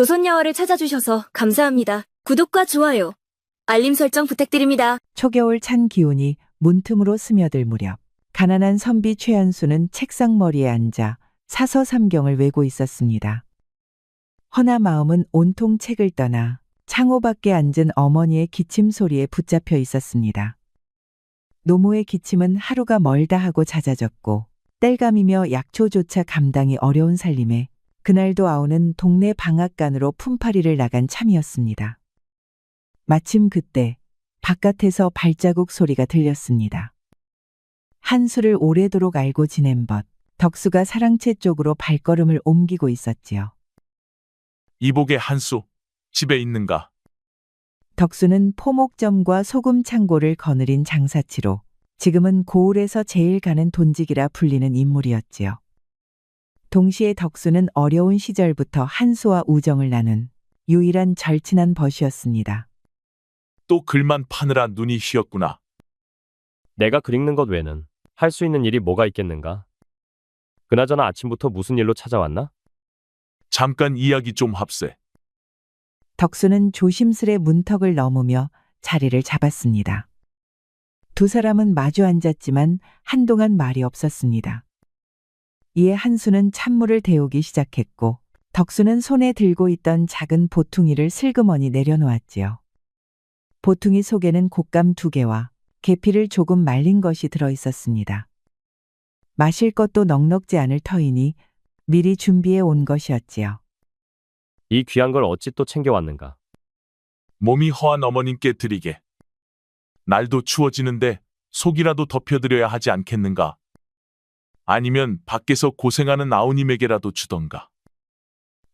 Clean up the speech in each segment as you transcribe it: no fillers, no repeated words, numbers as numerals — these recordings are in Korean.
조선야화를 찾아주셔서 감사합니다. 구독과 좋아요, 알림 설정 부탁드립니다. 초겨울 찬 기운이 문틈으로 스며들 무렵 가난한 선비 최한수는 책상머리에 앉아 사서삼경을 외고 있었습니다. 허나 마음은 온통 책을 떠나 창호 밖에 앉은 어머니의 기침 소리에 붙잡혀 있었습니다. 노모의 기침은 하루가 멀다 하고 잦아졌고 땔감이며 약초조차 감당이 어려운 살림에 그날도 아우는 동네 방앗간으로 품팔이를 나간 참이었습니다. 마침 그때 바깥에서 발자국 소리가 들렸습니다. 한수를 오래도록 알고 지낸 벗 덕수가 사랑채 쪽으로 발걸음을 옮기고 있었지요. 이복의 한수, 집에 있는가? 덕수는 포목점과 소금 창고를 거느린 장사치로 지금은 고을에서 제일 가는 돈직이라 불리는 인물이었지요. 동시에 덕수는 어려운 시절부터 한수와 우정을 나눈 유일한 절친한 벗이었습니다. 또 글만 파느라 눈이 휘었구나. 내가 글 읽는 것 외에는 할 수 있는 일이 뭐가 있겠는가? 그나저나 아침부터 무슨 일로 찾아왔나? 잠깐 이야기 좀 합세. 덕수는 조심스레 문턱을 넘으며 자리를 잡았습니다. 두 사람은 마주 앉았지만 한동안 말이 없었습니다. 이에 한수는 찬물을 데우기 시작했고 덕수는 손에 들고 있던 작은 보퉁이를 슬그머니 내려놓았지요. 보퉁이 속에는 곶감 2개와 계피를 조금 말린 것이 들어 있었습니다. 마실 것도 넉넉지 않을 터이니 미리 준비해 온 것이었지요. 이 귀한 걸 어찌 또 챙겨왔는가? 몸이 허한 어머님께 드리게. 날도 추워지는데 속이라도 덮여드려야 하지 않겠는가? 아니면 밖에서 고생하는 아우님에게라도 주던가.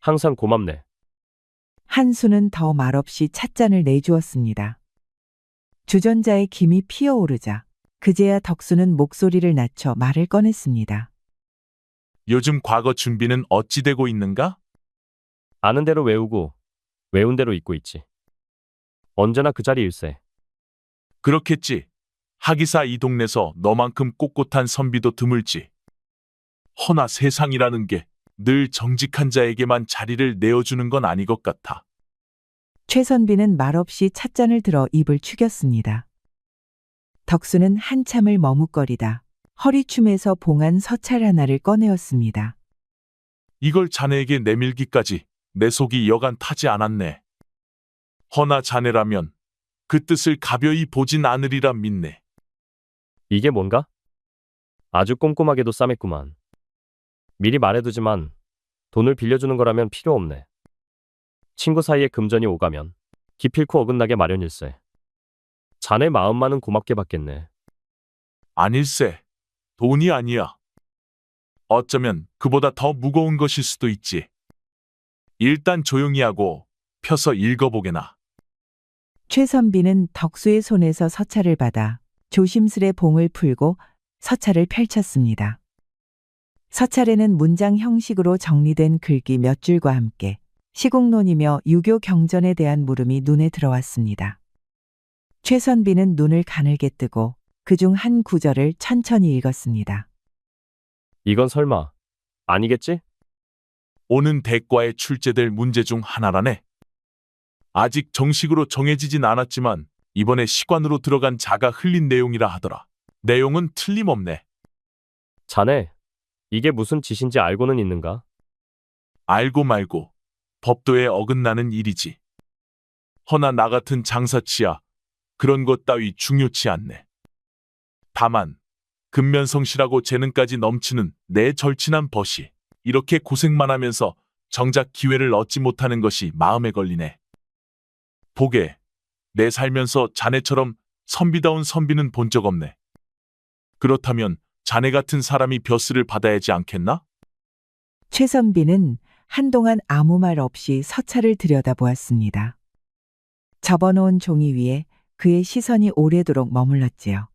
항상 고맙네. 한수는 더 말없이 찻잔을 내주었습니다. 주전자의 김이 피어오르자 그제야 덕수는 목소리를 낮춰 말을 꺼냈습니다. 요즘 과거 준비는 어찌 되고 있는가? 아는 대로 외우고 외운 대로 잊고 있지. 언제나 그 자리일세. 그렇겠지. 하기사 이 동네서 너만큼 꼿꼿한 선비도 드물지. 허나 세상이라는 게 늘 정직한 자에게만 자리를 내어주는 건 아니 것 같아. 최선비는 말없이 찻잔을 들어 입을 축였습니다. 덕수는 한참을 머뭇거리다 허리춤에서 봉한 서찰 하나를 꺼내었습니다. 이걸 자네에게 내밀기까지 내 속이 여간 타지 않았네. 허나 자네라면 그 뜻을 가벼이 보진 않으리라 믿네. 이게 뭔가? 아주 꼼꼼하게도 싸맸구만. 미리 말해두지만 돈을 빌려주는 거라면 필요 없네. 친구 사이에 금전이 오가면 기필코 어긋나게 마련일세. 자네 마음만은 고맙게 받겠네. 아닐세. 돈이 아니야. 어쩌면 그보다 더 무거운 것일 수도 있지. 일단 조용히 하고 펴서 읽어보게나. 최선비는 덕수의 손에서 서찰을 받아 조심스레 봉을 풀고 서찰을 펼쳤습니다. 서찰에는 문장 형식으로 정리된 글귀 몇 줄과 함께 시국론이며 유교 경전에 대한 물음이 눈에 들어왔습니다. 최선비는 눈을 가늘게 뜨고 그중 한 구절을 천천히 읽었습니다. 이건 설마 아니겠지? 오는 대과에 출제될 문제 중 하나라네. 아직 정식으로 정해지진 않았지만 이번에 시관으로 들어간 자가 흘린 내용이라 하더라. 내용은 틀림없네. 자네, 이게 무슨 짓인지 알고는 있는가? 알고 말고 법도에 어긋나는 일이지. 허나 나 같은 장사치야 그런 것 따위 중요치 않네. 다만 근면성실하고 재능까지 넘치는 내 절친한 벗이 이렇게 고생만 하면서 정작 기회를 얻지 못하는 것이 마음에 걸리네. 보게, 내 살면서 자네처럼 선비다운 선비는 본 적 없네. 그렇다면 자네 같은 사람이 벼슬을 받아야지 않겠나? 최선비는 한동안 아무 말 없이 서찰을 들여다보았습니다. 접어놓은 종이 위에 그의 시선이 오래도록 머물렀지요.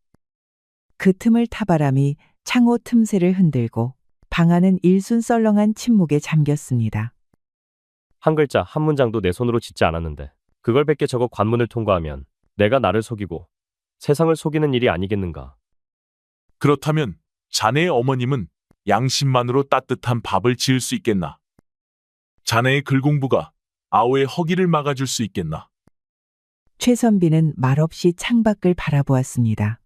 그 틈을 타바람이 창호 틈새를 흔들고 방 안은 일순 썰렁한 침묵에 잠겼습니다. 한 글자 한 문장도 내 손으로 짓지 않았는데 그걸 100개 적어 관문을 통과하면 내가 나를 속이고 세상을 속이는 일이 아니겠는가? 그렇다면 자네의 어머님은 양심만으로 따뜻한 밥을 지을 수 있겠나? 자네의 글 공부가 아오의 허기를 막아줄 수 있겠나? 최선비는 말없이 창밖을 바라보았습니다.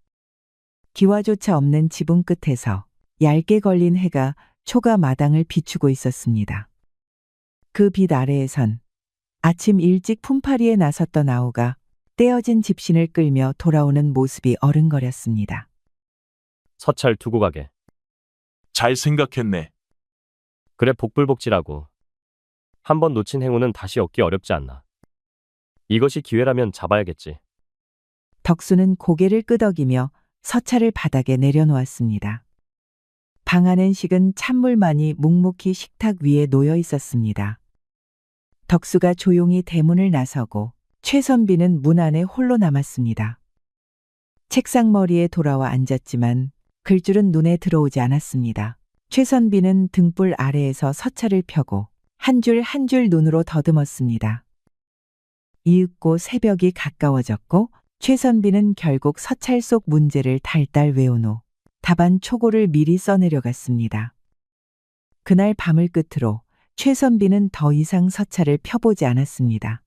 기와조차 없는 지붕 끝에서 얇게 걸린 해가 초가 마당을 비추고 있었습니다. 그 빛 아래에선 아침 일찍 품팔이에 나섰던 아오가 떼어진 집신을 끌며 돌아오는 모습이 어른거렸습니다. 서찰 두고 가게. 잘 생각했네. 그래 복불복지라고. 한번 놓친 행운은 다시 얻기 어렵지 않나. 이것이 기회라면 잡아야겠지. 덕수는 고개를 끄덕이며 서찰을 바닥에 내려놓았습니다. 방 안엔 식은 찬물만이 묵묵히 식탁 위에 놓여 있었습니다. 덕수가 조용히 대문을 나서고 최선비는 문 안에 홀로 남았습니다. 책상머리에 돌아와 앉았지만 글줄은 눈에 들어오지 않았습니다. 최선비는 등불 아래에서 서찰을 펴고 한 줄 한 줄 눈으로 더듬었습니다. 이윽고 새벽이 가까워졌고 최선비는 결국 서찰 속 문제를 달달 외운 후 답안 초고를 미리 써내려갔습니다. 그날 밤을 끝으로 최선비는 더 이상 서찰을 펴보지 않았습니다.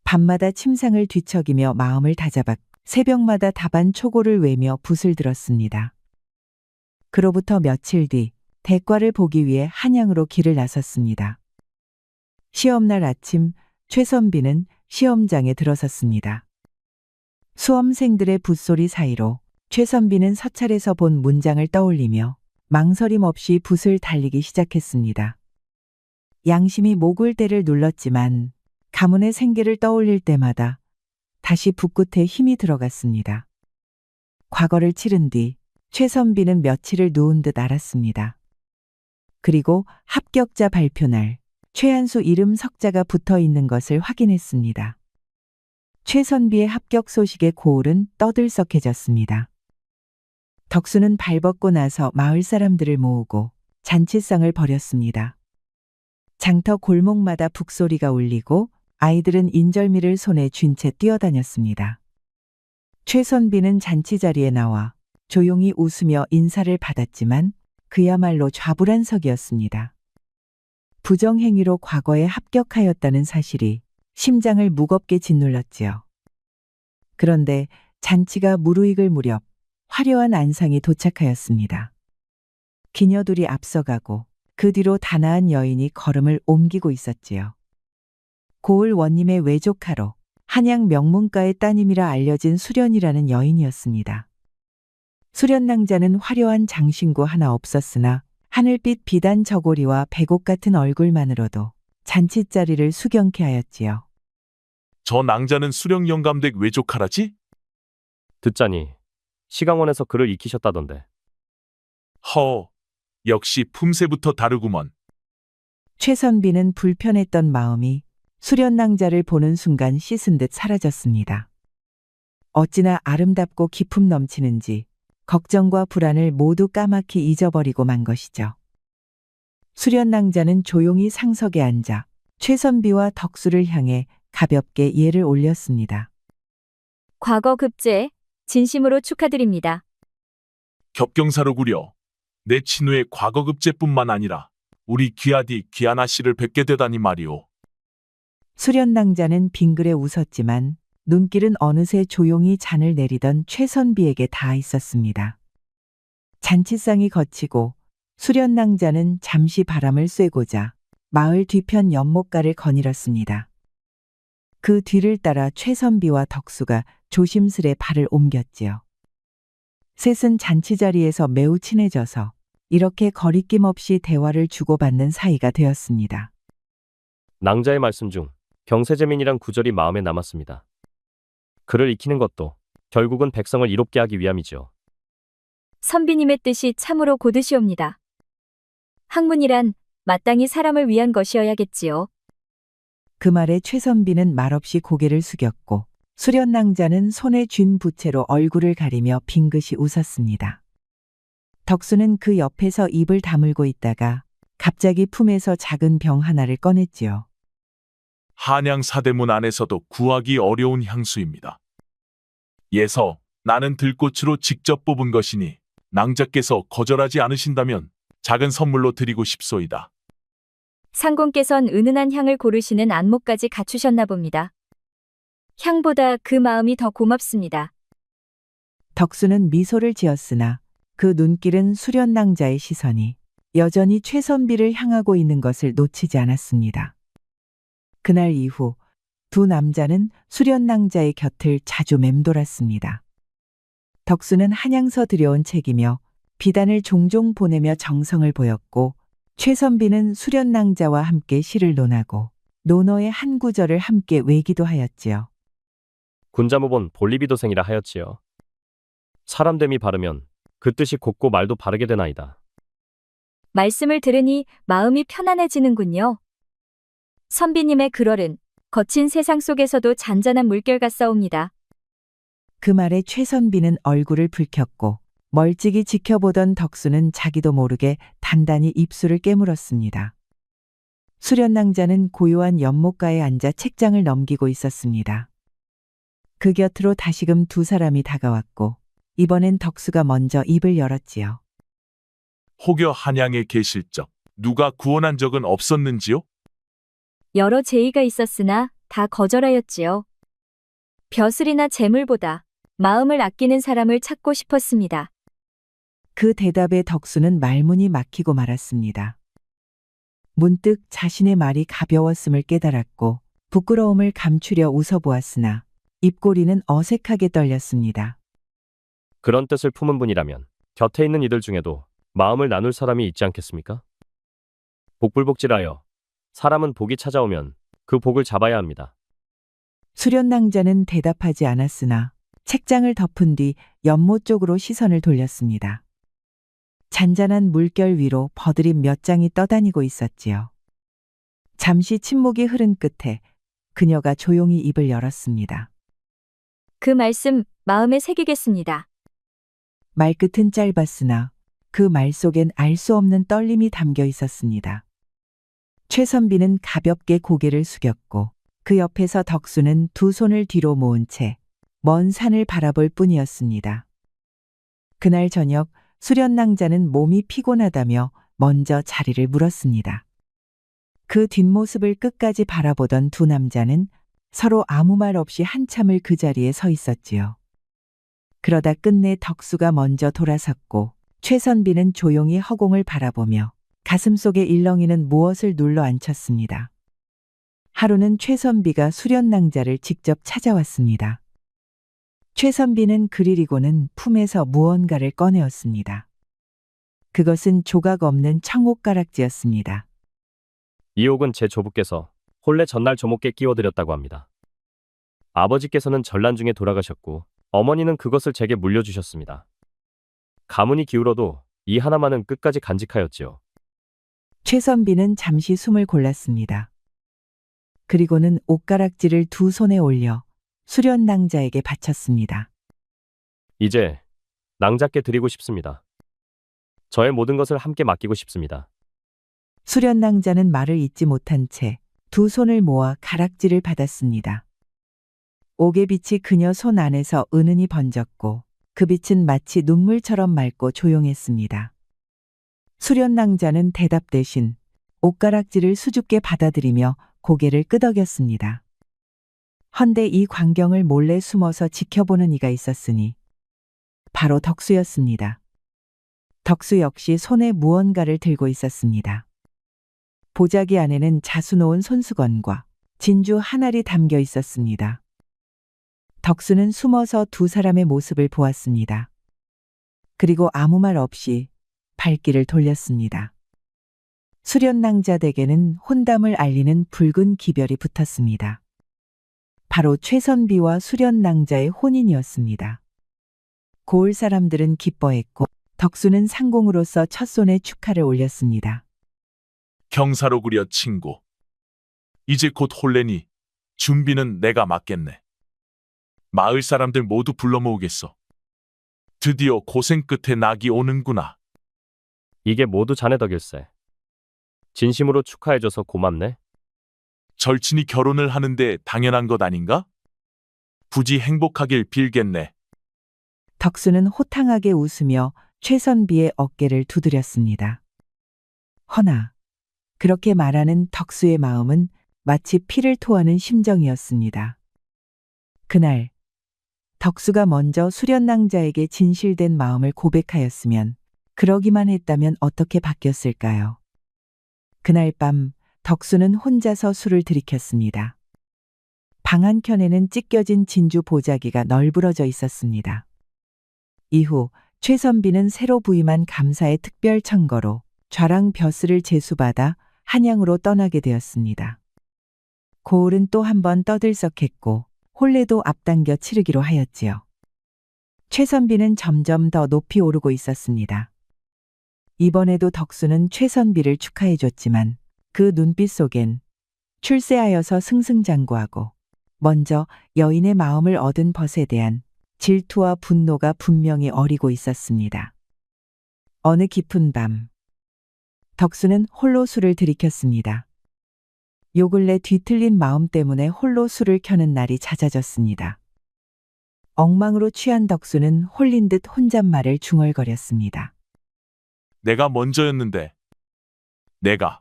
밤마다 침상을 뒤척이며 마음을 다잡아 새벽마다 답안 초고를 외며 붓을 들었습니다. 그로부터 며칠 뒤 대과를 보기 위해 한양으로 길을 나섰습니다. 시험날 아침 최선비는 시험장에 들어섰습니다. 수험생들의 붓소리 사이로 최선비는 서찰에서 본 문장을 떠올리며 망설임 없이 붓을 달리기 시작했습니다. 양심이 목울대를 눌렀지만 가문의 생계를 떠올릴 때마다 다시 붓끝에 힘이 들어갔습니다. 과거를 치른 뒤 최선비는 며칠을 누운 듯 알았습니다. 그리고 합격자 발표날 최한수 이름 석자가 붙어 있는 것을 확인했습니다. 최선비의 합격 소식에 고을은 떠들썩해졌습니다. 덕수는 발벗고 나서 마을 사람들을 모으고 잔치상을 벌였습니다. 장터 골목마다 북소리가 울리고 아이들은 인절미를 손에 쥔 채 뛰어다녔습니다. 최선비는 잔치 자리에 나와 조용히 웃으며 인사를 받았지만 그야말로 좌불안석이었습니다. 부정행위로 과거에 합격하였다는 사실이 심장을 무겁게 짓눌렀지요. 그런데 잔치가 무르익을 무렵 화려한 안상이 도착하였습니다. 기녀들이 앞서가고 그 뒤로 다나한 여인이 걸음을 옮기고 있었지요. 고을 원님의 외조카로 한양 명문가의 따님이라 알려진 수련이라는 여인이었습니다. 수련낭자는 화려한 장신구 하나 없었으나 하늘빛 비단 저고리와 백옥 같은 얼굴만으로도 잔치자리를 수경케 하였지요. 저 낭자는 수령 영감댁 외조카라지? 듣자니 시강원에서 글을 익히셨다던데. 허, 역시 품새부터 다르구먼. 최선비는 불편했던 마음이 수련낭자를 보는 순간 씻은 듯 사라졌습니다. 어찌나 아름답고 기품 넘치는지 걱정과 불안을 모두 까맣게 잊어버리고 만 것이죠. 수련낭자는 조용히 상석에 앉아 최선비와 덕수를 향해 가볍게 예를 올렸습니다. 과거 급제 진심으로 축하드립니다. 겹경사로구려. 내 친우의 과거급제뿐만 아니라 우리 귀하디 귀하나 씨를 뵙게 되다니 말이오. 수련낭자는 빙그레 웃었지만 눈길은 어느새 조용히 잔을 내리던 최선비에게 닿아 있었습니다. 잔치상이 거치고 수련낭자는 잠시 바람을 쐬고자 마을 뒤편 연못가를 거닐었습니다. 그 뒤를 따라 최선비와 덕수가 조심스레 발을 옮겼지요. 셋은 잔치자리에서 매우 친해져서 이렇게 거리낌 없이 대화를 주고받는 사이가 되었습니다. 낭자의 말씀 중 경세제민이란 구절이 마음에 남았습니다. 글을 익히는 것도 결국은 백성을 이롭게 하기 위함이지요. 선비님의 뜻이 참으로 고드시옵니다. 학문이란 마땅히 사람을 위한 것이어야겠지요. 그 말에 최선비는 말없이 고개를 숙였고 수련낭자는 손에 쥔 부채로 얼굴을 가리며 빙긋이 웃었습니다. 덕수는 그 옆에서 입을 다물고 있다가 갑자기 품에서 작은 병 하나를 꺼냈지요. 한양 사대문 안에서도 구하기 어려운 향수입니다. 예서 나는 들꽃으로 직접 뽑은 것이니 낭자께서 거절하지 않으신다면 작은 선물로 드리고 싶소이다. 상공께선 은은한 향을 고르시는 안목까지 갖추셨나 봅니다. 향보다 그 마음이 더 고맙습니다. 덕수는 미소를 지었으나 그 눈길은 수련낭자의 시선이 여전히 최선비를 향하고 있는 것을 놓치지 않았습니다. 그날 이후 두 남자는 수련낭자의 곁을 자주 맴돌았습니다. 덕수는 한양서 들여온 책이며 비단을 종종 보내며 정성을 보였고 최선비는 수련낭자와 함께 시를 논하고 논어의 한 구절을 함께 외기도 하였지요. 군자무본 볼리비도생이라 하였지요. 사람됨이 바르면 그 뜻이 곱고 말도 바르게 되나이다. 말씀을 들으니 마음이 편안해지는군요. 선비님의 글얼은 거친 세상 속에서도 잔잔한 물결 같사옵니다. 그 말에 최선비는 얼굴을 붉혔고 멀찍이 지켜보던 덕수는 자기도 모르게 단단히 입술을 깨물었습니다. 수련낭자는 고요한 연못가에 앉아 책장을 넘기고 있었습니다. 그 곁으로 다시금 두 사람이 다가왔고 이번엔 덕수가 먼저 입을 열었지요. 혹여 한양에 계실 적 누가 구원한 적은 없었는지요? 여러 제의가 있었으나 다 거절하였지요. 벼슬이나 재물보다 마음을 아끼는 사람을 찾고 싶었습니다. 그 대답에 덕수는 말문이 막히고 말았습니다. 문득 자신의 말이 가벼웠음을 깨달았고 부끄러움을 감추려 웃어보았으나 입꼬리는 어색하게 떨렸습니다. 그런 뜻을 품은 분이라면 곁에 있는 이들 중에도 마음을 나눌 사람이 있지 않겠습니까? 복불복질하여 사람은 복이 찾아오면 그 복을 잡아야 합니다. 수련낭자는 대답하지 않았으나 책장을 덮은 뒤 연못 쪽으로 시선을 돌렸습니다. 잔잔한 물결 위로 버드림 몇 장이 떠다니고 있었지요. 잠시 침묵이 흐른 끝에 그녀가 조용히 입을 열었습니다. 그 말씀 마음에 새기겠습니다. 말끝은 짧았으나 그 말 속엔 알 수 없는 떨림이 담겨 있었습니다. 최선비는 가볍게 고개를 숙였고 그 옆에서 덕수는 두 손을 뒤로 모은 채 먼 산을 바라볼 뿐이었습니다. 그날 저녁 수련낭자는 몸이 피곤하다며 먼저 자리를 물었습니다. 그 뒷모습을 끝까지 바라보던 두 남자는 서로 아무 말 없이 한참을 그 자리에 서 있었지요. 그러다 끝내 덕수가 먼저 돌아섰고 최선비는 조용히 허공을 바라보며 가슴속에 일렁이는 무엇을 눌러 앉혔습니다. 하루는 최선비가 수련낭자를 직접 찾아왔습니다. 최선비는 그리고는 품에서 무언가를 꺼내었습니다. 그것은 조각 없는 청옥가락지였습니다. 이 옥은 제 조부께서 본래 전날 조목께 끼워드렸다고 합니다. 아버지께서는 전란 중에 돌아가셨고 어머니는 그것을 제게 물려주셨습니다. 가문이 기울어도 이 하나만은 끝까지 간직하였지요. 최선비는 잠시 숨을 골랐습니다. 그리고는 옷가락지를 두 손에 올려 수련낭자에게 바쳤습니다. 이제 낭자께 드리고 싶습니다. 저의 모든 것을 함께 맡기고 싶습니다. 수련낭자는 말을 잇지 못한 채 두 손을 모아 가락지를 받았습니다. 옥의 빛이 그녀 손 안에서 은은히 번졌고 그 빛은 마치 눈물처럼 맑고 조용했습니다. 수련낭자는 대답 대신 옷가락지를 수줍게 받아들이며 고개를 끄덕였습니다. 헌데 이 광경을 몰래 숨어서 지켜보는 이가 있었으니 바로 덕수였습니다. 덕수 역시 손에 무언가를 들고 있었습니다. 보자기 안에는 자수 놓은 손수건과 진주 한 알이 담겨 있었습니다. 덕수는 숨어서 두 사람의 모습을 보았습니다. 그리고 아무 말 없이 발길을 돌렸습니다. 수련낭자 댁에는 혼담을 알리는 붉은 기별이 붙었습니다. 바로 최선비와 수련낭자의 혼인이었습니다. 고을 사람들은 기뻐했고 덕수는 상공으로서 첫손에 축하를 올렸습니다. 경사로 그려 친구. 이제 곧 홀레니 준비는 내가 맡겠네. 마을 사람들 모두 불러 모으겠어. 드디어 고생 끝에 낙이 오는구나. 이게 모두 자네 덕일세. 진심으로 축하해줘서 고맙네. 절친이 결혼을 하는데 당연한 것 아닌가? 부디 행복하길 빌겠네. 덕수는 호탕하게 웃으며 최선비의 어깨를 두드렸습니다. 허나 그렇게 말하는 덕수의 마음은 마치 피를 토하는 심정이었습니다. 그날 덕수가 먼저 수련낭자에게 진실된 마음을 고백하였으면, 그러기만 했다면 어떻게 바뀌었을까요? 그날 밤 덕수는 혼자서 술을 들이켰습니다. 방 한켠에는 찢겨진 진주 보자기가 널브러져 있었습니다. 이후 최선비는 새로 부임한 감사의 특별 청거로 좌랑 벼슬을 제수받아 한양으로 떠나게 되었습니다. 고을은 또 한 번 떠들썩했고 혼례도 앞당겨 치르기로 하였지요. 최선비는 점점 더 높이 오르고 있었습니다. 이번에도 덕수는 최선비를 축하해 줬지만 그 눈빛 속엔 출세하여서 승승장구하고 먼저 여인의 마음을 얻은 벗에 대한 질투와 분노가 분명히 어리고 있었습니다. 어느 깊은 밤 덕수는 홀로 술을 들이켰습니다. 요 근래 뒤틀린 마음 때문에 홀로 술을 켜는 날이 잦아졌습니다. 엉망으로 취한 덕수는 홀린 듯 혼잣말을 중얼거렸습니다. 내가 먼저였는데. 내가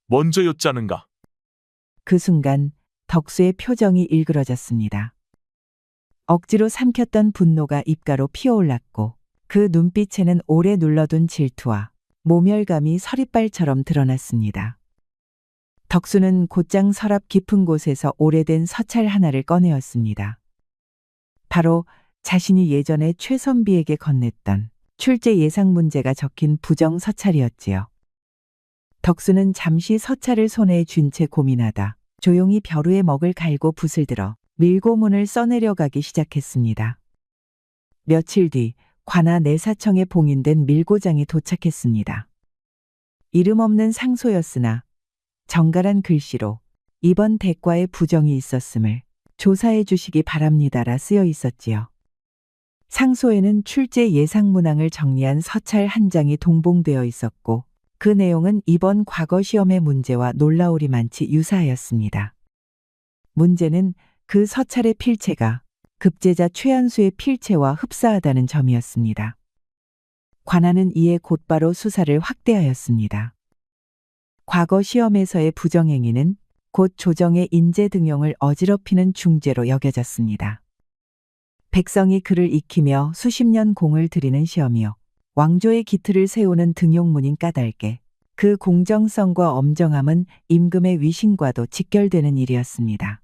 먼저였자는가. 그 순간 덕수의 표정이 일그러졌습니다. 억지로 삼켰던 분노가 입가로 피어올랐고 그 눈빛에는 오래 눌러둔 질투와 모멸감이 서리발처럼 드러났습니다. 덕수는 곧장 서랍 깊은 곳에서 오래된 서찰 하나를 꺼내었습니다. 바로 자신이 예전에 최선비에게 건넸던 출제 예상 문제가 적힌 부정 서찰이었지요. 덕수는 잠시 서찰을 손에 쥔 채 고민하다 조용히 벼루에 먹을 갈고 붓을 들어 밀고문을 써내려가기 시작했습니다. 며칠 뒤 관아 내사청에 봉인된 밀고장이 도착했습니다. 이름 없는 상소였으나 정갈한 글씨로 이번 대과에 부정이 있었음을 조사해 주시기 바랍니다라 쓰여 있었지요. 상소에는 출제 예상 문항을 정리한 서찰 한 장이 동봉되어 있었고 그 내용은 이번 과거 시험의 문제와 놀라우리만치 유사하였습니다. 문제는 그 서찰의 필체가 급제자 최한수의 필체와 흡사하다는 점이었습니다. 관아는 이에 곧바로 수사를 확대하였습니다. 과거 시험에서의 부정행위는 곧 조정의 인재 등용을 어지럽히는 중죄로 여겨졌습니다. 백성이 그를 익히며 수십 년 공을 들이는 시험이요 왕조의 기틀을 세우는 등용문인 까닭에 그 공정성과 엄정함은 임금의 위신과도 직결되는 일이었습니다.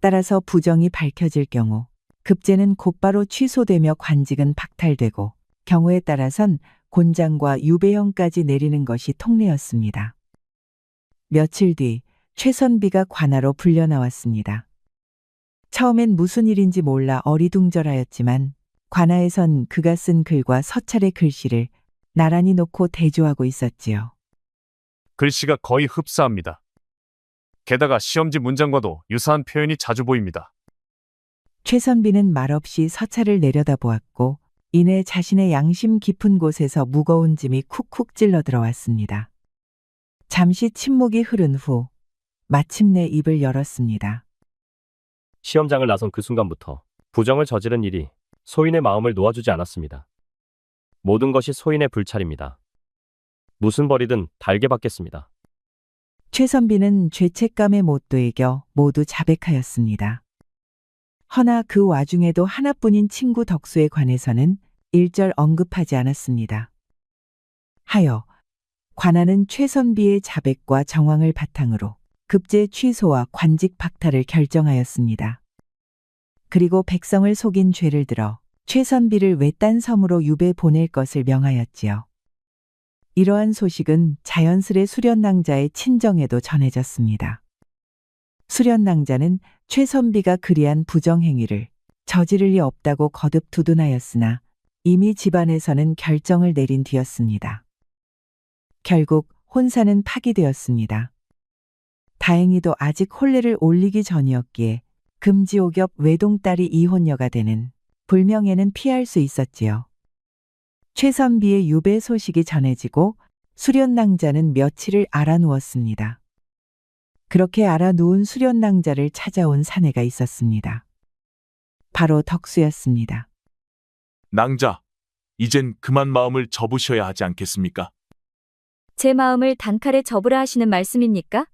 따라서 부정이 밝혀질 경우 급제는 곧바로 취소되며 관직은 박탈되고 경우에 따라선 곤장과 유배형까지 내리는 것이 통례였습니다. 며칠 뒤 최선비가 관아로 불려나왔습니다. 처음엔 무슨 일인지 몰라 어리둥절하였지만 관아에선 그가 쓴 글과 서찰의 글씨를 나란히 놓고 대조하고 있었지요. 글씨가 거의 흡사합니다. 게다가 시험지 문장과도 유사한 표현이 자주 보입니다. 최선비는 말없이 서찰을 내려다보았고 이내 자신의 양심 깊은 곳에서 무거운 짐이 쿡쿡 찔러 들어왔습니다. 잠시 침묵이 흐른 후 마침내 입을 열었습니다. 시험장을 나선 그 순간부터 부정을 저지른 일이 소인의 마음을 놓아주지 않았습니다. 모든 것이 소인의 불찰입니다. 무슨 벌이든 달게 받겠습니다. 최선비는 죄책감에 못 되이겨 모두 자백하였습니다. 허나 그 와중에도 하나뿐인 친구 덕수에 관해서는 일절 언급하지 않았습니다. 하여 관아는 최선비의 자백과 정황을 바탕으로 급제 취소와 관직 박탈을 결정하였습니다. 그리고 백성을 속인 죄를 들어 최선비를 외딴 섬으로 유배 보낼 것을 명하였지요. 이러한 소식은 자연스레 수련낭자의 친정에도 전해졌습니다. 수련낭자는 최선비가 그리한 부정행위를 저지를 리 없다고 거듭 두둔하였으나 이미 집안에서는 결정을 내린 뒤였습니다. 결국 혼사는 파기되었습니다. 다행히도 아직 혼례를 올리기 전이었기에 금지옥엽 외동딸이 이혼녀가 되는 불명예는 피할 수 있었지요. 최선비의 유배 소식이 전해지고 수련낭자는 며칠을 알아누웠습니다. 그렇게 알아누운 수련낭자를 찾아온 사내가 있었습니다. 바로 덕수였습니다. 낭자, 이젠 그만 마음을 접으셔야 하지 않겠습니까? 제 마음을 단칼에 접으라 하시는 말씀입니까?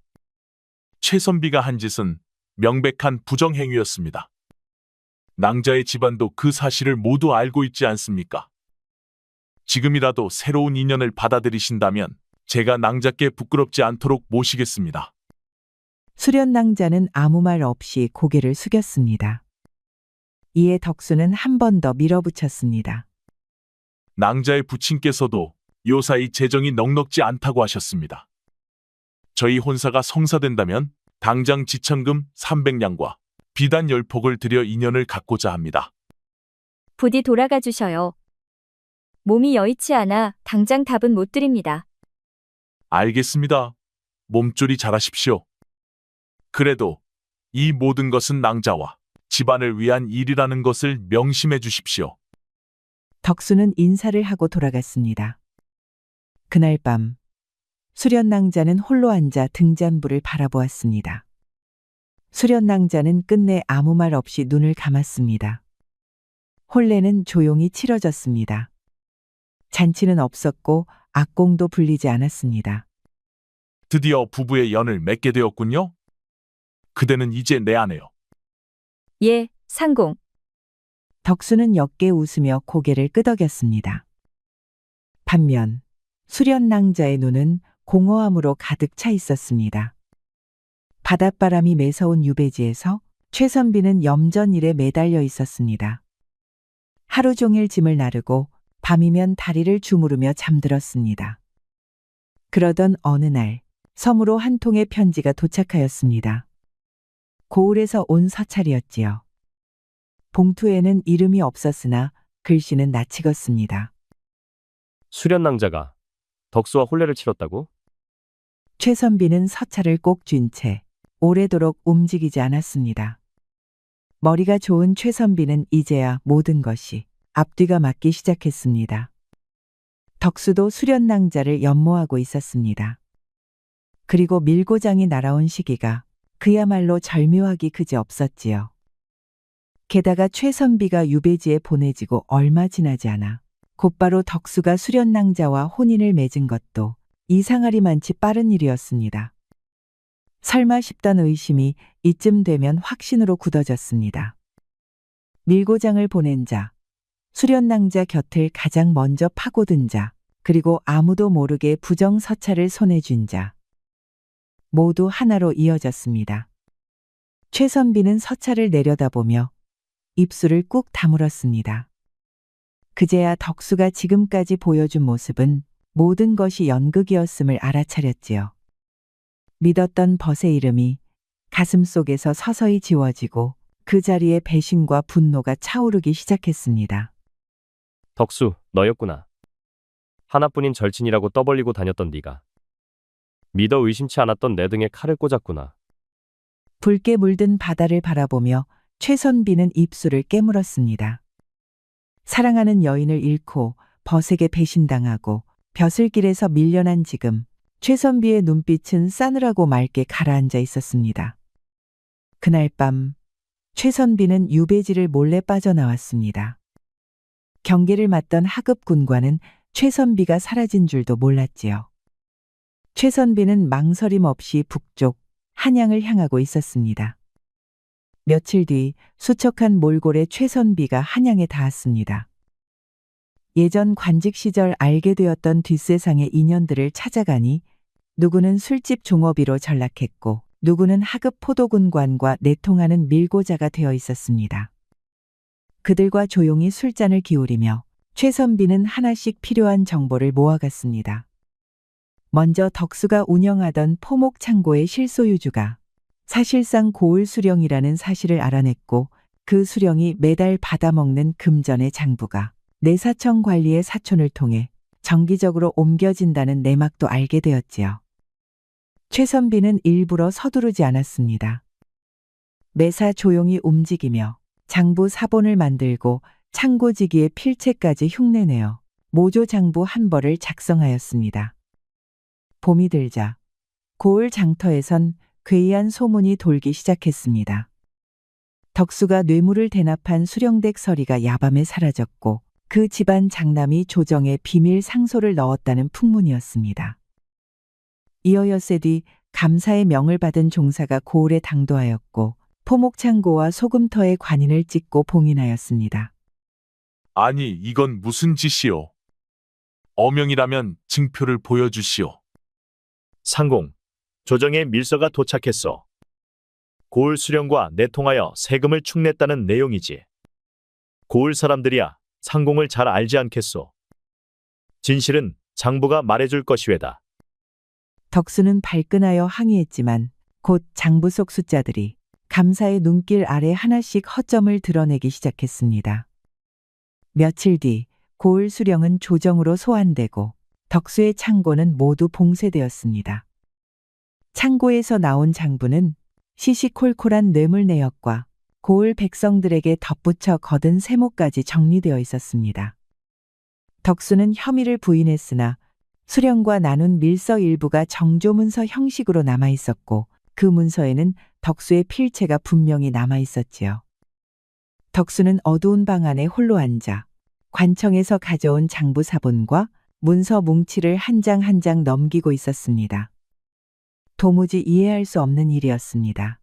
최선비가 한 짓은 명백한 부정행위였습니다. 낭자의 집안도 그 사실을 모두 알고 있지 않습니까? 지금이라도 새로운 인연을 받아들이신다면 제가 낭자께 부끄럽지 않도록 모시겠습니다. 수련낭자는 아무 말 없이 고개를 숙였습니다. 이에 덕수는 한 번 더 밀어붙였습니다. 낭자의 부친께서도 요사이 재정이 넉넉지 않다고 하셨습니다. 저희 혼사가 성사된다면 당장 지참금 300냥과 비단 10폭을 들여 인연을 갖고자 합니다. 부디 돌아가 주셔요. 몸이 여의치 않아 당장 답은 못 드립니다. 알겠습니다. 몸조리 잘하십시오. 그래도 이 모든 것은 낭자와 집안을 위한 일이라는 것을 명심해 주십시오. 덕수는 인사를 하고 돌아갔습니다. 그날 밤 수련낭자는 홀로 앉아 등잔불을 바라보았습니다. 수련낭자는 끝내 아무 말 없이 눈을 감았습니다. 혼례는 조용히 치러졌습니다. 잔치는 없었고 악공도 불리지 않았습니다. 드디어 부부의 연을 맺게 되었군요. 그대는 이제 내 아내요. 예, 상공. 덕수는 옅게 웃으며 고개를 끄덕였습니다. 반면 수련낭자의 눈은 공허함으로 가득 차 있었습니다. 바닷바람이 매서운 유배지에서 최선비는 염전일에 매달려 있었습니다. 하루 종일 짐을 나르고 밤이면 다리를 주무르며 잠들었습니다. 그러던 어느 날 섬으로 한 통의 편지가 도착하였습니다. 고을에서 온 서찰이었지요. 봉투에는 이름이 없었으나 글씨는 낯익었습니다. 수련낭자가 덕수와 혼례를 치렀다고? 최선비는 서찰을 꼭 쥔 채 오래도록 움직이지 않았습니다. 머리가 좋은 최선비는 이제야 모든 것이 앞뒤가 맞기 시작했습니다. 덕수도 수련낭자를 연모하고 있었습니다. 그리고 밀고장이 날아온 시기가 그야말로 절묘하기 그지없었지요. 게다가 최선비가 유배지에 보내지고 얼마 지나지 않아 곧바로 덕수가 수련낭자와 혼인을 맺은 것도 이상하리만치 빠른 일이었습니다. 설마 싶던 의심이 이쯤 되면 확신으로 굳어졌습니다. 밀고장을 보낸 자, 수련낭자 곁을 가장 먼저 파고든 자, 그리고 아무도 모르게 부정서찰을 손에 쥔 자. 모두 하나로 이어졌습니다. 최선비는 서찰을 내려다보며 입술을 꾹 다물었습니다. 그제야 덕수가 지금까지 보여준 모습은 모든 것이 연극이었음을 알아차렸지요. 믿었던 벗의 이름이 가슴 속에서 서서히 지워지고 그 자리에 배신과 분노가 차오르기 시작했습니다. 덕수, 너였구나. 하나뿐인 절친이라고 떠벌리고 다녔던 네가 믿어 의심치 않았던 내 등에 칼을 꽂았구나. 붉게 물든 바다를 바라보며 최선비는 입술을 깨물었습니다. 사랑하는 여인을 잃고 벗에게 배신당하고 벼슬길에서 밀려난 지금 최선비의 눈빛은 싸늘하고 맑게 가라앉아 있었습니다. 그날 밤 최선비는 유배지를 몰래 빠져나왔습니다. 경계를 맡던 하급 군관은 최선비가 사라진 줄도 몰랐지요. 최선비는 망설임 없이 북쪽 한양을 향하고 있었습니다. 며칠 뒤 수척한 몰골의 최선비가 한양에 닿았습니다. 예전 관직 시절 알게 되었던 뒷세상의 인연들을 찾아가니 누구는 술집 종업이로 전락했고 누구는 하급 포도군관과 내통하는 밀고자가 되어 있었습니다. 그들과 조용히 술잔을 기울이며 최선비는 하나씩 필요한 정보를 모아갔습니다. 먼저 덕수가 운영하던 포목 창고의 실소유주가 사실상 고을 수령이라는 사실을 알아냈고 그 수령이 매달 받아먹는 금전의 장부가 내사청 관리의 사촌을 통해 정기적으로 옮겨진다는 내막도 알게 되었지요. 최선비는 일부러 서두르지 않았습니다. 매사 조용히 움직이며 장부 사본을 만들고 창고지기의 필체까지 흉내내어 모조 장부 한 벌을 작성하였습니다. 봄이 들자 고을 장터에선 괴이한 소문이 돌기 시작했습니다. 덕수가 뇌물을 대납한 수령댁 서리가 야밤에 사라졌고 그 집안 장남이 조정에 비밀 상소를 넣었다는 풍문이었습니다. 이어 엿새 뒤 감사의 명을 받은 종사가 고을에 당도하였고 포목창고와 소금터에 관인을 찍고 봉인하였습니다. 아니, 이건 무슨 짓이오? 어명이라면 증표를 보여주시오. 상공, 조정의 밀서가 도착했어. 고을 수령과 내통하여 세금을 축냈다는 내용이지. 고을 사람들이야 상공을 잘 알지 않겠소. 진실은 장부가 말해줄 것이외다. 덕수는 발끈하여 항의했지만 곧 장부 속 숫자들이 감사의 눈길 아래 하나씩 허점을 드러내기 시작했습니다. 며칠 뒤 고을 수령은 조정으로 소환되고 덕수의 창고는 모두 봉쇄되었습니다. 창고에서 나온 장부는 시시콜콜한 뇌물 내역과 고을 백성들에게 덧붙여 거둔 세모까지 정리되어 있었습니다. 덕수는 혐의를 부인했으나 수령과 나눈 밀서 일부가 정조문서 형식으로 남아 있었고 그 문서에는 덕수의 필체가 분명히 남아 있었지요. 덕수는 어두운 방 안에 홀로 앉아 관청에서 가져온 장부 사본과 문서 뭉치를 한 장 한 장 넘기고 있었습니다. 도무지 이해할 수 없는 일이었습니다.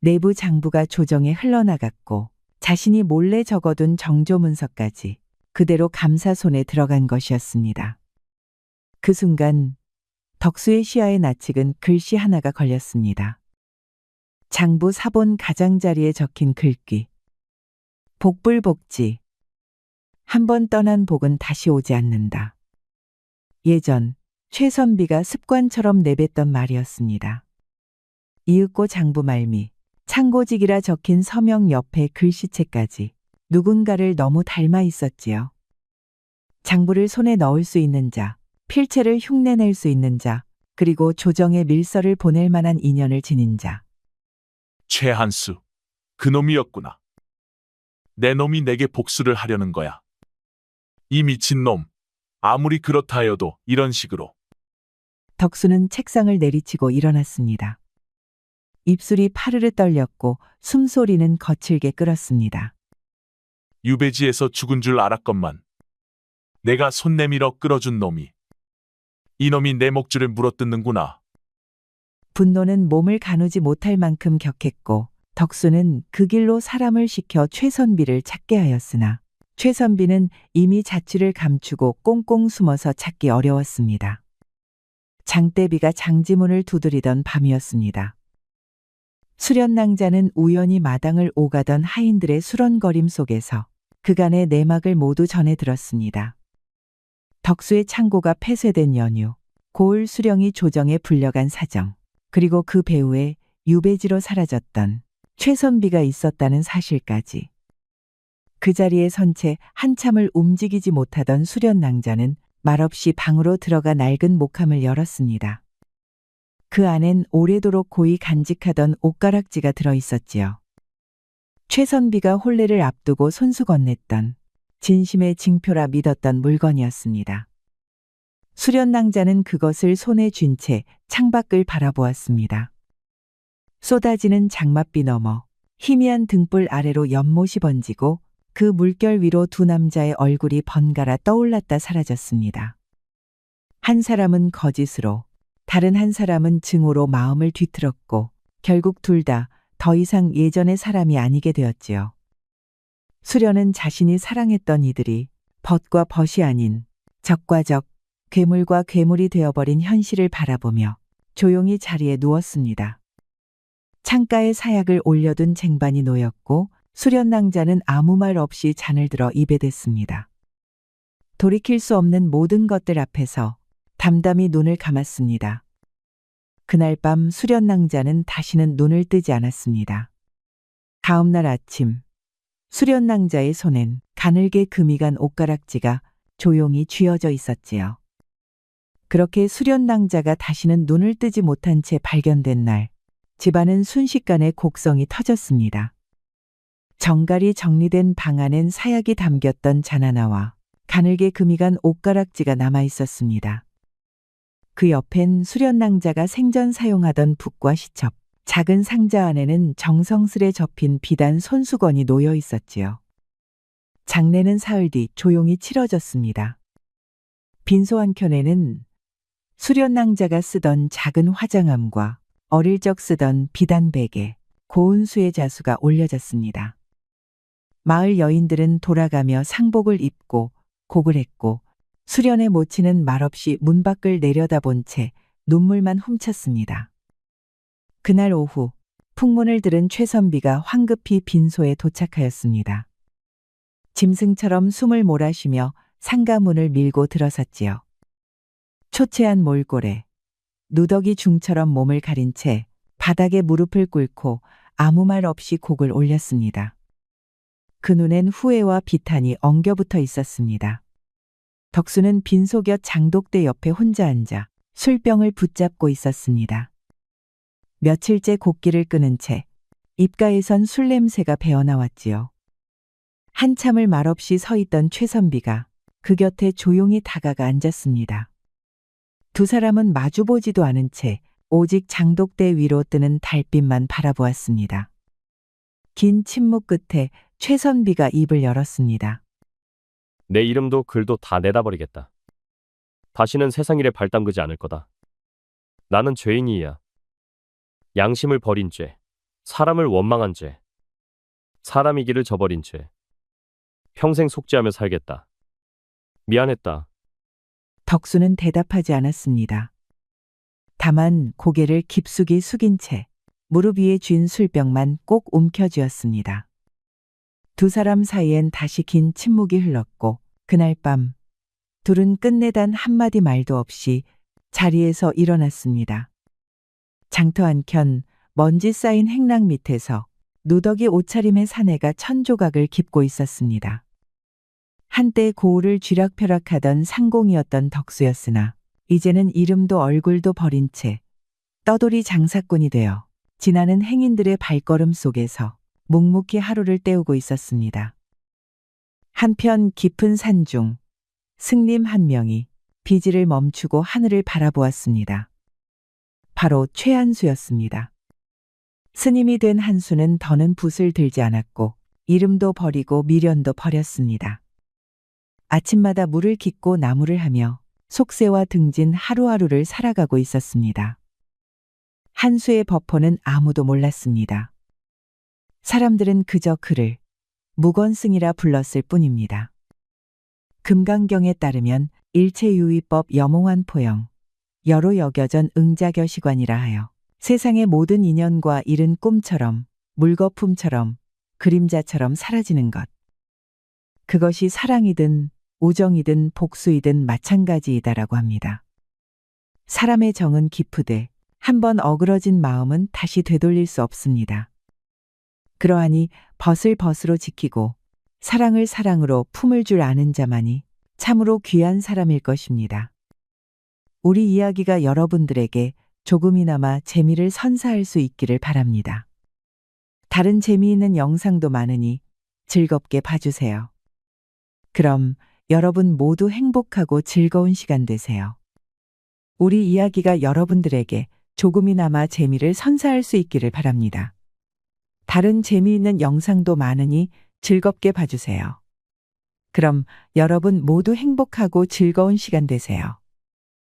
내부 장부가 조정에 흘러나갔고 자신이 몰래 적어둔 정조문서까지 그대로 감사 손에 들어간 것이었습니다. 그 순간 덕수의 시야에 낯익은 글씨 하나가 걸렸습니다. 장부 사본 가장자리에 적힌 글귀. 복불복지. 한번 떠난 복은 다시 오지 않는다. 예전 최선비가 습관처럼 내뱉던 말이었습니다. 이윽고 장부 말미, 창고직이라 적힌 서명 옆에 글씨체까지 누군가를 너무 닮아 있었지요. 장부를 손에 넣을 수 있는 자, 필체를 흉내낼 수 있는 자, 그리고 조정에 밀서를 보낼 만한 인연을 지닌 자. 최한수, 그놈이었구나. 내 놈이 내게 복수를 하려는 거야. 이 미친놈, 아무리 그렇다 하여도 이런 식으로. 덕수는 책상을 내리치고 일어났습니다. 입술이 파르르 떨렸고 숨소리는 거칠게 끓었습니다. 유배지에서 죽은 줄 알았건만. 내가 손 내밀어 끌어준 놈이. 이놈이 내 목줄을 물어뜯는구나. 분노는 몸을 가누지 못할 만큼 격했고 덕수는 그 길로 사람을 시켜 최선비를 찾게 하였으나 최선비는 이미 자취를 감추고 꽁꽁 숨어서 찾기 어려웠습니다. 장대비가 장지문을 두드리던 밤이었습니다. 수련낭자는 우연히 마당을 오가던 하인들의 수런거림 속에서 그간의 내막을 모두 전해 들었습니다. 덕수의 창고가 폐쇄된 연유, 고을 수령이 조정에 불려간 사정, 그리고 그 배후에 유배지로 사라졌던 최선비가 있었다는 사실까지. 그 자리에 선 채 한참을 움직이지 못하던 수련낭자는 말없이 방으로 들어가 낡은 목함을 열었습니다. 그 안엔 오래도록 고이 간직하던 옷가락지가 들어 있었지요. 최선비가 혼례를 앞두고 손수 건넸던 진심의 징표라 믿었던 물건이었습니다. 수련낭자는 그것을 손에 쥔 채 창밖을 바라보았습니다. 쏟아지는 장맛비 너머 희미한 등불 아래로 연못이 번지고 그 물결 위로 두 남자의 얼굴이 번갈아 떠올랐다 사라졌습니다. 한 사람은 거짓으로, 다른 한 사람은 증오로 마음을 뒤틀었고 결국 둘 다 더 이상 예전의 사람이 아니게 되었지요. 수련은 자신이 사랑했던 이들이 벗과 벗이 아닌 적과 적, 괴물과 괴물이 되어버린 현실을 바라보며 조용히 자리에 누웠습니다. 창가에 사약을 올려둔 쟁반이 놓였고 수련낭자는 아무 말 없이 잔을 들어 입에 댔습니다. 돌이킬 수 없는 모든 것들 앞에서 담담히 눈을 감았습니다. 그날 밤 수련낭자는 다시는 눈을 뜨지 않았습니다. 다음 날 아침 수련낭자의 손엔 가늘게 금이 간 옷가락지가 조용히 쥐어져 있었지요. 그렇게 수련낭자가 다시는 눈을 뜨지 못한 채 발견된 날, 집안은 순식간에 곡성이 터졌습니다. 정갈이 정리된 방 안엔 사약이 담겼던 잔 하나와 가늘게 금이 간 옷가락지가 남아 있었습니다. 그 옆엔 수련낭자가 생전 사용하던 붓과 시첩, 작은 상자 안에는 정성스레 접힌 비단 손수건이 놓여 있었지요. 장례는 사흘 뒤 조용히 치러졌습니다. 빈소 한켠에는 수련낭자가 쓰던 작은 화장함과 어릴 적 쓰던 비단베개, 고운 수의 자수가 올려졌습니다. 마을 여인들은 돌아가며 상복을 입고 곡을 했고 수련의 모치는 말없이 문 밖을 내려다본 채 눈물만 훔쳤습니다. 그날 오후 풍문을 들은 최선비가 황급히 빈소에 도착하였습니다. 짐승처럼 숨을 몰아쉬며 상가문을 밀고 들어섰지요. 초췌한 몰골에 누더기 중처럼 몸을 가린 채 바닥에 무릎을 꿇고 아무 말 없이 곡을 올렸습니다. 그 눈엔 후회와 비탄이 엉겨붙어 있었습니다. 덕수는 빈소 곁 장독대 옆에 혼자 앉아 술병을 붙잡고 있었습니다. 며칠째 곡기를 끊은 채 입가에선 술 냄새가 배어나왔지요. 한참을 말없이 서 있던 최선비가 그 곁에 조용히 다가가 앉았습니다. 두 사람은 마주보지도 않은 채 오직 장독대 위로 뜨는 달빛만 바라보았습니다. 긴 침묵 끝에 최선비가 입을 열었습니다. 내 이름도 글도 다 내다버리겠다. 다시는 세상 일에 발 담그지 않을 거다. 나는 죄인이야. 양심을 버린 죄, 사람을 원망한 죄, 사람이기를 저버린 죄. 평생 속죄하며 살겠다. 미안했다. 덕수는 대답하지 않았습니다. 다만 고개를 깊숙이 숙인 채 무릎 위에 쥔 술병만 꼭 움켜쥐었습니다. 두 사람 사이엔 다시 긴 침묵이 흘렀고 그날 밤 둘은 끝내 단 한마디 말도 없이 자리에서 일어났습니다. 장터 한켠 먼지 쌓인 행랑 밑에서 누더기 옷차림의 사내가 천조각을 깁고 있었습니다. 한때 고을을 쥐락펴락하던 상공이었던 덕수였으나 이제는 이름도 얼굴도 버린 채 떠돌이 장사꾼이 되어 지나는 행인들의 발걸음 속에서 묵묵히 하루를 때우고 있었습니다. 한편 깊은 산중 승림 한 명이 비지를 멈추고 하늘을 바라보았습니다. 바로 최한수였습니다. 스님이 된 한수는 더는 붓을 들지 않았고 이름도 버리고 미련도 버렸습니다. 아침마다 물을 깃고 나무를 하며 속세와 등진 하루하루를 살아가고 있었습니다. 한수의 법호는 아무도 몰랐습니다. 사람들은 그저 그를 무건승이라 불렀을 뿐입니다. 금강경에 따르면 일체유의법 여몽환 포영, 여로 여겨전 응자겨시관이라 하여 세상의 모든 인연과 일은 꿈처럼 물거품처럼 그림자처럼 사라지는 것. 그것이 사랑이든 우정이든 복수이든 마찬가지이다라고 합니다. 사람의 정은 깊으되 한번 어그러진 마음은 다시 되돌릴 수 없습니다. 그러하니 벗을 벗으로 지키고 사랑을 사랑으로 품을 줄 아는 자만이 참으로 귀한 사람일 것입니다. 우리 이야기가 여러분들에게 조금이나마 재미를 선사할 수 있기를 바랍니다. 다른 재미있는 영상도 많으니 즐겁게 봐주세요. 그럼 여러분 모두 행복하고 즐거운 시간 되세요. 우리 이야기가 여러분들에게 조금이나마 재미를 선사할 수 있기를 바랍니다. 다른 재미있는 영상도 많으니 즐겁게 봐주세요. 그럼 여러분 모두 행복하고 즐거운 시간 되세요.